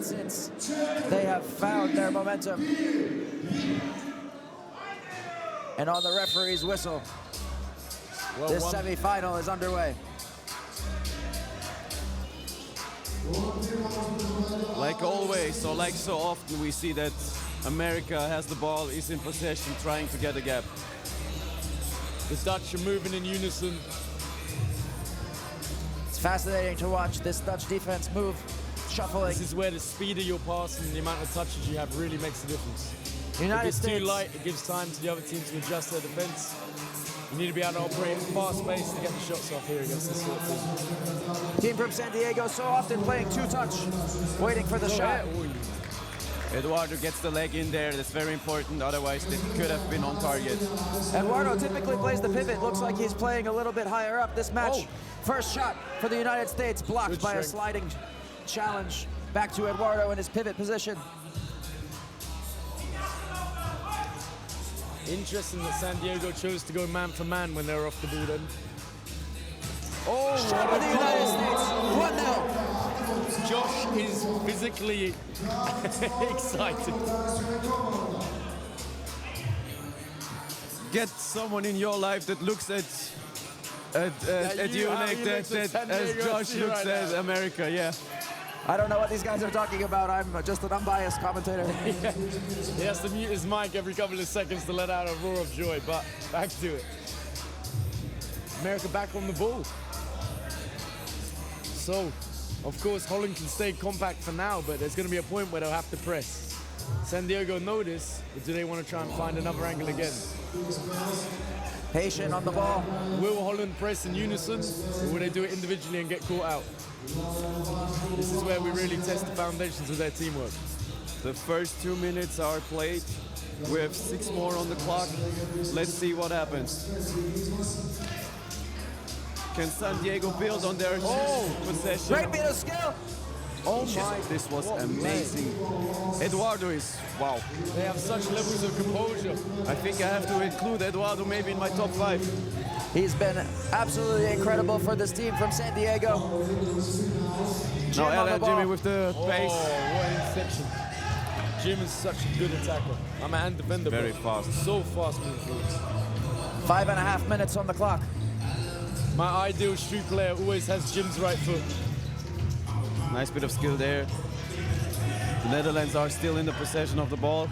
since they have found their momentum. And on the referee's whistle, this semifinal is underway. Like always, or like so often, we see that America has the ball, is in possession, trying to get a gap. The Dutch are moving in unison. It's fascinating to watch this Dutch defense move, shuffling. This is where the speed of your pass and the amount of touches you have really makes a difference. United if it's States too light, it gives time to the other team to adjust their defense. You need to be able to operate at fast pace to get the shots off here against this sort of team. Team from San Diego so often playing two-touch, waiting for the shot. Eduardo gets the leg in there, that's very important, otherwise it could have been on target. Eduardo typically plays the pivot, looks like he's playing a little bit higher up this match. First shot for the United States, blocked by a sliding challenge. Back to Eduardo in his pivot position. Interesting that San Diego chose to go man for man when they were off the ball then. Oh, shot for the United States, 1-0. Josh is physically excited. Get someone in your life that looks at you like that as Josh looks at America, yeah. I don't know what these guys are talking about. I'm just an unbiased commentator. Yeah. He has to mute his mic every couple of seconds to let out a roar of joy, but back to it. America back on the ball. So, of course, Holland can stay compact for now, but there's going to be a point where they'll have to press. San Diego know this, but do they want to try and find another angle again? Patient on the ball. Will Holland press in unison, or will they do it individually and get caught out? This is where we really test the foundations of their teamwork. The first 2 minutes are played. We have 6 more on the clock. Let's see what happens. Can San Diego build on their possession? Great bit of skill. Oh my, this was amazing. Eduardo is, wow. They have such levels of composure. I think I have to include Eduardo maybe in my top 5. He's been absolutely incredible for this team from San Diego. Now Jimmy with the pace. Oh, what an interception. Jim is such a good attacker. I'm a hand defender. Very fast. So fast moving forwards. 5.5 minutes on the clock. My ideal street player always has Jim's right foot. Nice bit of skill there. The Netherlands are still in the possession of the ball.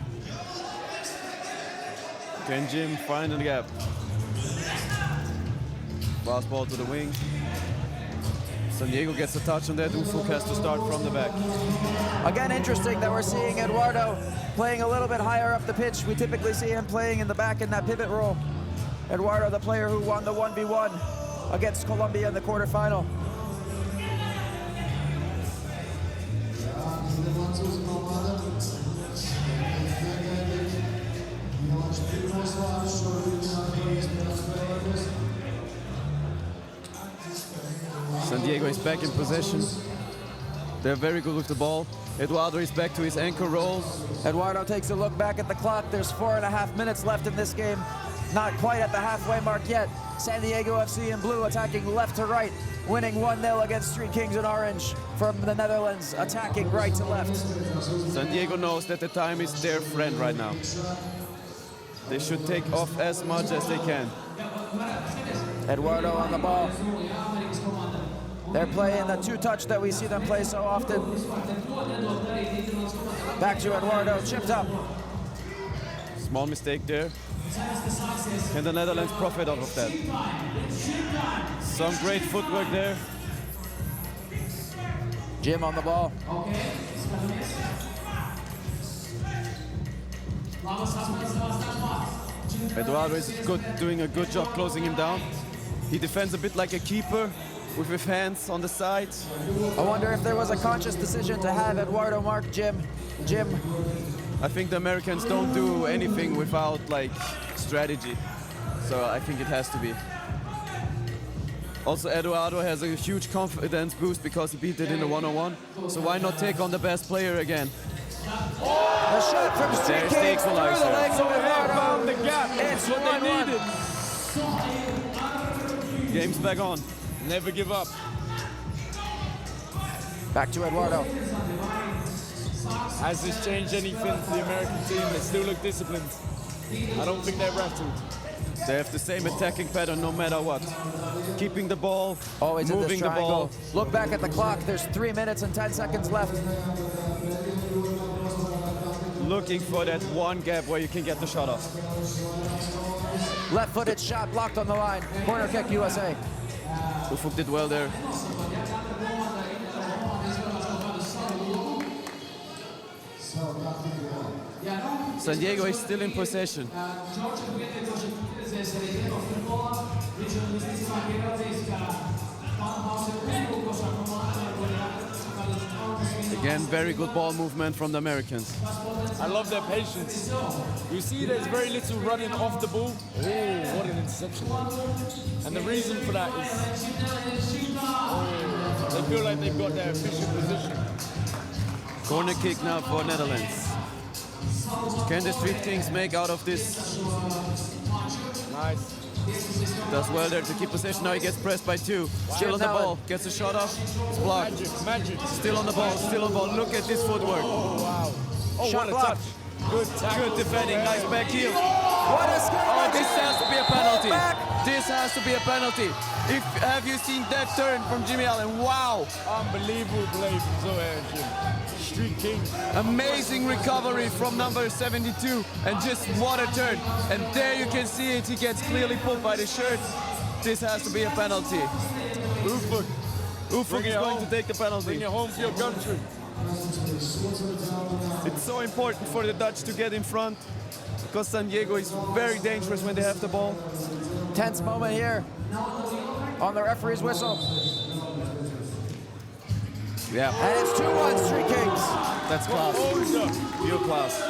Can Jim find the gap? Pass ball to the wing. San Diego gets a touch on that. Ufuk has to start from the back. Again, interesting that we're seeing Eduardo playing a little bit higher up the pitch. We typically see him playing in the back in that pivot role. Eduardo, the player who won the 1v1 against Colombia in the quarterfinal. San Diego is back in possession. They're very good with the ball. Eduardo is back to his anchor role. Eduardo takes a look back at the clock. There's 4.5 minutes left in this game. Not quite at the halfway mark yet. San Diego FC in blue attacking left to right, winning 1-0 against Street Kings in orange from the Netherlands, attacking right to left. San Diego knows that the time is their friend right now. They should take off as much as they can. Eduardo on the ball. They're playing the two-touch that we see them play so often. Back to Eduardo, chipped up. Small mistake there. Can the Netherlands profit off of that? Some great footwork there. Jim on the ball. Eduardo is doing a good job closing him down. He defends a bit like a keeper with his hands on the sides. I wonder if there was a conscious decision to have Eduardo mark Jim. I think the Americans don't do anything without like strategy. So I think it has to be. Also, Eduardo has a huge confidence boost because he beat it in the one-on-one. So why not take on the best player again? The shot from Street Kings through the legs of Eduardo. Found the gap. It's what they needed. Game's back on. Never give up. Back to Eduardo. Has this changed anything for the American team? They still look disciplined. I don't think they're rattled. They have the same attacking pattern no matter what. Keeping the ball, Always in this moving the triangle. ball. Look back at the clock. There's 3 minutes and 10 seconds left. Looking for that one gap where you can get the shot off. Left-footed shot blocked on the line. Corner kick, USA. Ufuk did well there. San Diego is still in possession. Again, very good ball movement from the Americans. I love their patience. You see there's very little running off the ball. Oh, what an interception. And the reason for that is they feel like they've got their efficient position. Corner kick now for Netherlands. Can the Street Kings make out of this? Nice. Does well there to keep possession. Now he gets pressed by two. Still on the ball. Gets a shot off. It's blocked. Magic. Still on the ball. Still on the ball. Look at this footwork. Oh, wow. Oh, Shot what a blocked. touch. Good tackle. Good defending. Nice back heel. What a Oh, this has to be a penalty. Back. This has to be a penalty. Have you seen that turn from Jimmy Allen? Wow. Unbelievable play from Zoe and Jim. Street King. Amazing recovery from number 72. And just what a turn. And there you can see it. He gets clearly pulled by the shirt. This has to be a penalty. Ufuk. Ufuk is going to take the Bring penalty. it home for your country. It's so important for the Dutch to get in front because San Diego is very dangerous when they have the ball. Tense moment here on the referee's whistle. Yeah, And it's 2-1 Street Kings. that's class. Pure class.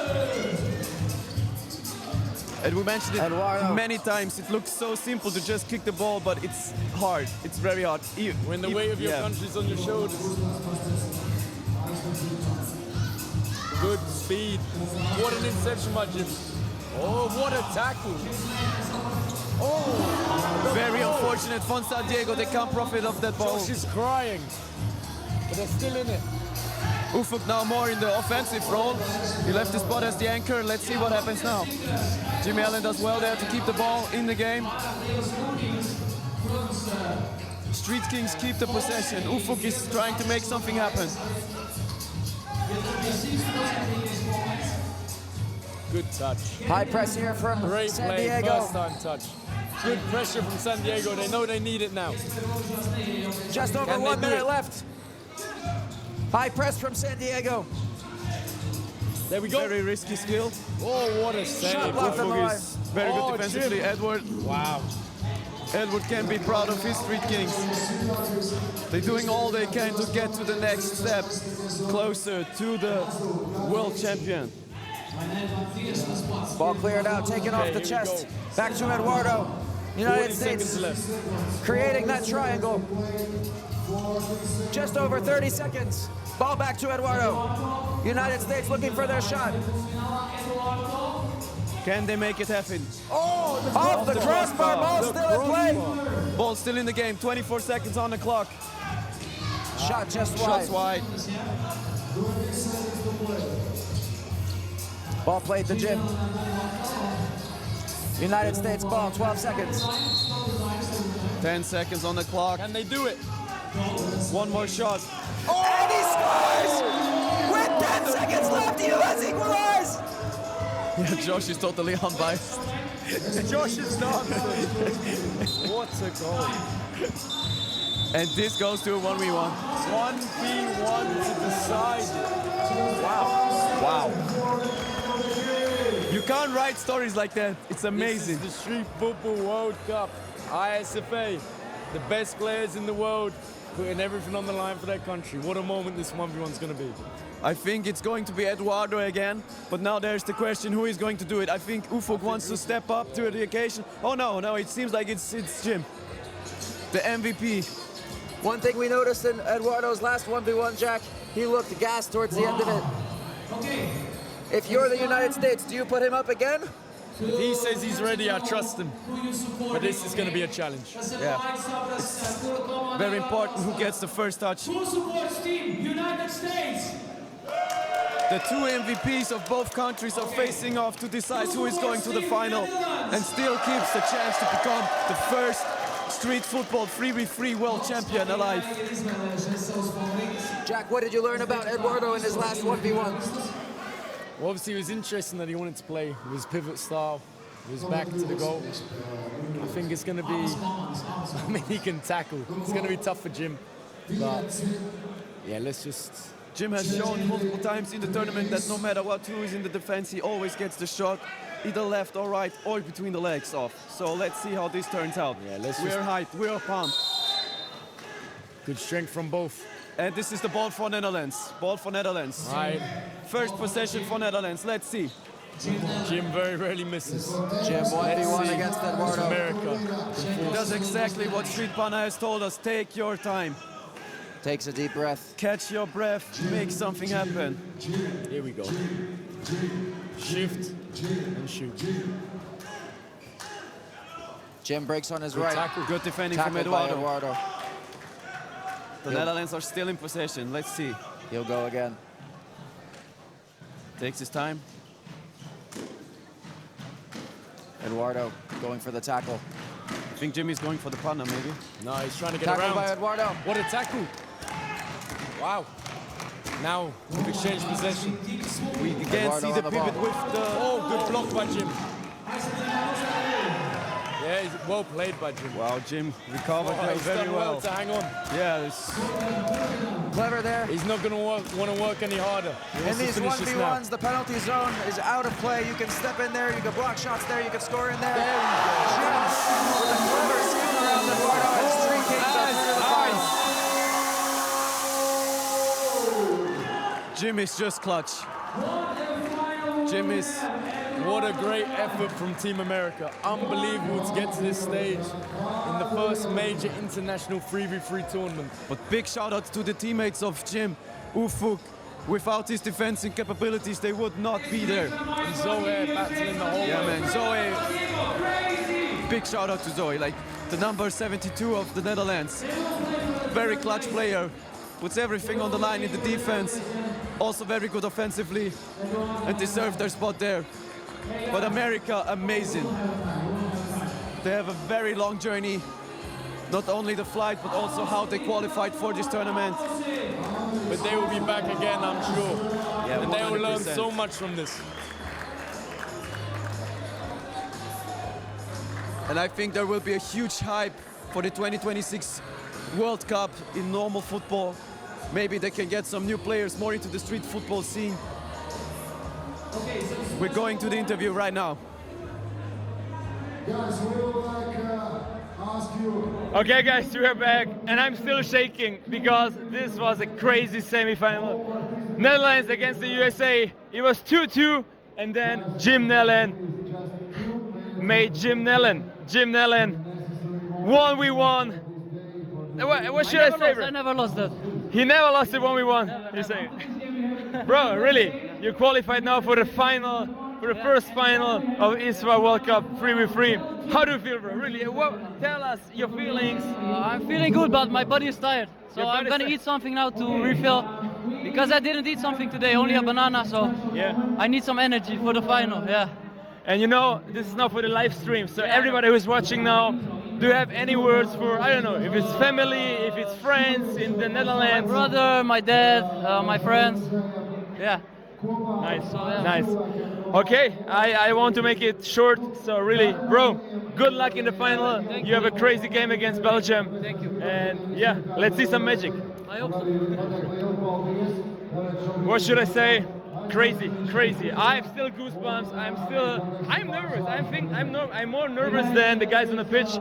And we mentioned it Eduardo. many times. It looks so simple to just kick the ball, but it's hard. It's very hard. When the weight of your country's on your shoulders. Good speed. What an interception by Jim. Oh, what a tackle. Oh, Very unfortunate for San Diego. They can't profit of that ball. Josh is crying, but they're still in it. Ufuk now more in the offensive role. He left his spot as the anchor. Let's see what happens now. Jimmy Allen does well there to keep the ball in the game. Street Kings keep the possession. Ufuk is trying to make something happen. Good touch. High press here from Great San play, Diego. first time touch. Good pressure from San Diego. They know they need it now. Just over Can they 1 do minute it? left. High press from San Diego. There we go. Very risky skill. Oh, what a save. Shot blocked on the Ufuk line. is very good Oh, defensively. Jim. Edward can be proud of his Street Kings. They're doing all they can to get to the next step, closer to the world champion. Ball cleared out, taken off the here we chest. go. Back to Eduardo. 40 United seconds States left. creating that triangle. Just over 30 seconds. Ball back to Eduardo. United States looking for their shot. Can they make it happen? Off the crossbar, ball still in play. Ball still in the game, 24 seconds on the clock. Shot just Shots wide. wide. Ball played to Jim. United States ball, 12 seconds. 10 seconds on the clock. Can they do it? One more shot. And he scores! With 10 seconds left, the US equalize! Yeah, Josh is totally unbiased. Josh is done. What a goal. And this goes to a 1v1. 1v1 to decide. Wow. You can't write stories like that. It's amazing. This is the Street Football World Cup. ISFA, the best players in the world, putting everything on the line for their country. What a moment this 1v1 is going to be. I think it's going to be Eduardo again, but now there's the question who is going to do it. I think Ufuk wants to step up to the occasion. Oh no, it seems like it's Jim, the MVP. One thing we noticed in Eduardo's last 1v1, Jack, he looked gassed towards the end of it. If you're the United States, do you put him up again? If he says he's ready, I trust him. But this is going to be a challenge. Yeah, it's very important who gets the first touch. Who supports team United States? The two MVPs of both countries are facing off to decide who is going to the final and still keeps the chance to become the first street football 3v3 world champion alive. Jack, what did you learn about Eduardo in his last 1v1? Well, obviously, it was interesting that he wanted to play with his pivot style, with his back to the goal. I think it's going to be, I mean, he can tackle. It's going to be tough for Jim. But, yeah, let's just... Jim has shown multiple times in the tournament that no matter what, who is in the defense, he always gets the shot, either left or right, or between the legs off. So let's see how this turns out. Yeah, we're hyped, we're pumped. Good strength from both. And this is the ball for Netherlands. Ball for Netherlands. All right. First possession for Netherlands. Let's see. Jim very rarely misses. Jim 1v1 against Eduardo. America. He does exactly what Street Pana has told us. Take your time. Takes a deep breath. Catch your breath. Make something happen. Here we go. Shift and shoot. Jim breaks on his Good right. tackle. Good defending from Tackled by Eduardo. Eduardo. The Netherlands are still in possession. Let's see. He'll go again. Takes his time. Eduardo going for the tackle. I think Jimmy's going for the punter, maybe. No, he's trying to get Tackled around. by Eduardo. What a tackle. Wow. Now, we've exchanged possession. We again Eduardo see on the the pivot ball. with the... Oh, good block by Jim. Yeah, he's well played by Jim. Wow, Jim recovered Oh, he's very done well. to hang on. Yeah, it's... Clever there. He's not going to want to work any harder. He In wants to these finish this now. 1v1s, the penalty zone is out of play. You can step in there, you can block shots there, you can score in there. There we go. Jim with a clever scheme around Eduardo and Street Kings are through the final. Jim is just clutch. Jim is... What a great effort from Team America. Unbelievable to get to this stage in the first major international 3v3 tournament. But big shout out to the teammates of Jim, Ufuk. Without his defensive capabilities, they would not be there. And Zoe battling the whole Yeah, way. man, Zoe. Big shout out to Zoe, like the number 72 of the Netherlands. Very clutch player, puts everything on the line in the defense. Also very good offensively and deserve their spot there. But America, amazing. They have a very long journey. Not only the flight, but also how they qualified for this tournament. But they will be back again, I'm sure. Yeah, and they will learn 100%. so much from this. And I think there will be a huge hype for the 2026 World Cup in normal football. Maybe they can get some new players more into the street football scene. We're going to the interview right now. Okay guys, we're back and I'm still shaking because this was a crazy semi-final. Netherlands against the USA. It was 2-2 and then Jim Nellen made Jim Nellen 1v1. What should I say, bro? I never lost that. He never lost it 1v1. You're saying, bro, really? You qualified now for the final, for the first final of ISFA World Cup 3v3. How do you feel, bro? Really? Tell us your feelings. I'm feeling good, but my body is tired. So Your I'm body's gonna tired. eat something now to refill. Because I didn't eat something today, only a banana, so Yeah. I need some energy for the final, yeah. And you know, this is now for the live stream. So everybody who's watching now, do you have any words for, I don't know, if it's family, if it's friends in the My Netherlands? brother, my dad, my friends, yeah. Nice, yeah. nice. Okay, I want to make it short. So really, bro, good luck in the final. You have a crazy game against Belgium. Thank you. And yeah, let's see some magic. I hope so. What should I say? Crazy, crazy. I have still goosebumps. I'm nervous. I'm more nervous than the guys on the pitch.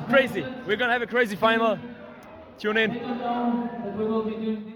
Crazy. We're gonna have a crazy final. Tune in.